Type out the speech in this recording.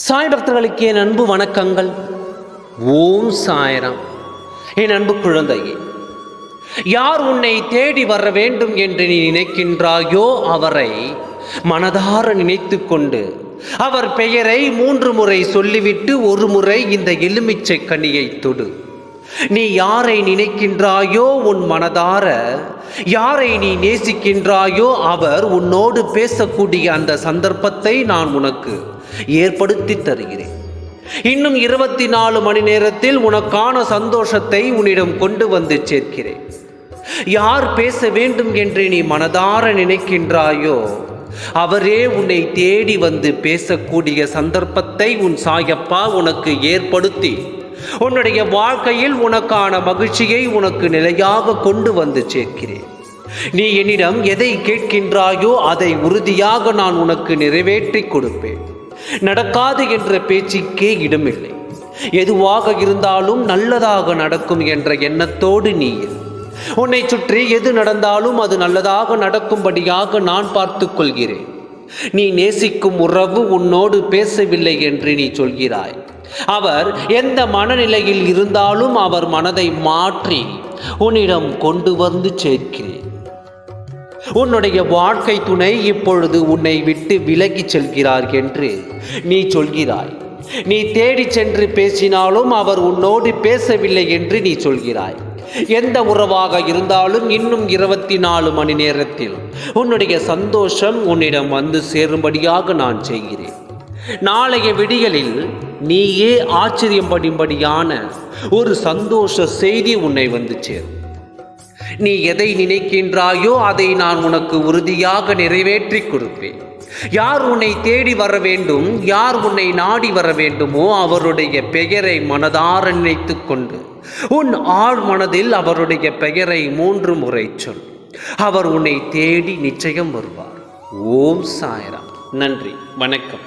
சாய் பக்தர்களுக்கு என் அன்பு வணக்கங்கள். ஓம் சாய்ராம். என் அன்பு குழந்தையே, யார் உன்னை தேடி வர வேண்டும் என்று நீ நினைக்கின்றாயோ அவரை மனதார நினைத்து கொண்டு அவர் பெயரை 3 முறை சொல்லிவிட்டு ஒரு முறை இந்த எலுமிச்சை கனியை தொடு. நீ யாரை நினைக்கின்றாயோ உன் மனதார, யாரை நீ நேசிக்கின்றாயோ அவர் உன்னோடு பேசக்கூடிய அந்த சந்தர்ப்பத்தை நான் உனக்கு ஏற்படுத்தி தருகிறேன். இன்னும் 24 மணி நேரத்தில் உனக்கான சந்தோஷத்தை உன்னிடம் கொண்டு வந்து சேர்க்கிறேன். யார் பேச வேண்டும் என்று நீ மனதார நினைக்கின்றாயோ அவரே உன்னை தேடி வந்து பேசக்கூடிய சந்தர்ப்பத்தை உன் சாயப்பா உனக்கு ஏற்படுத்தி உன்னுடைய வாழ்க்கையில் உனக்கான மகிழ்ச்சியை உனக்கு நிலையாக கொண்டு வந்து சேர்க்கிறேன். நீ என்னிடம் எதை கேட்கின்றாயோ அதை உறுதியாக நான் உனக்கு நிறைவேற்றி கொடுப்பேன். நடக்காது என்ற பேச்சுக்கே இடமில்லை. எதுவாக இருந்தாலும் நல்லதாக நடக்கும் என்ற எண்ணத்தோடு நீ உன்னை சுற்றி எது நடந்தாலும் அது நல்லதாக நடக்கும்படியாக நான் பார்த்து கொள்கிறேன். நீ நேசிக்கும் உறவு உன்னோடு பேசவில்லை என்று நீ சொல்கிறாய். அவர் எந்த மனநிலையில் இருந்தாலும் அவர் மனதை மாற்றி உன்னிடம் கொண்டு வந்து சேர்க்கிறேன். உன்னுடைய வாழ்க்கை துணை இப்பொழுது உன்னை விட்டு விலகி செல்கிறார் என்று நீ சொல்கிறாய். நீ தேடி சென்று பேசினாலும் அவர் உன்னோடு பேசவில்லை என்று நீ சொல்கிறாய். எந்த உறவாக இருந்தாலும் இன்னும் 24 மணி நேரத்தில் உன்னுடைய சந்தோஷம் உன்னிடம் வந்து சேரும்படியாக நான் செய்கிறேன். நாளைய விடியலில் நீயே ஆச்சரியப்படும்படியான ஒரு சந்தோஷ செய்தி உன்னை வந்து சேரும். நீ எதை நினைக்கின்றாயோ அதை நான் உனக்கு உறுதியாக நிறைவேற்றி கொடுப்பேன். யார் உன்னை தேடி வர வேண்டும், யார் உன்னை நாடி வர வேண்டுமோ அவருடைய பெயரை மனதார நினைத்து கொண்டு உன் ஆழ் மனதில் அவருடைய பெயரை 3 முறை சொல். அவர் உன்னை தேடி நிச்சயம் வருவார். ஓம் சாய்ராம். நன்றி, வணக்கம்.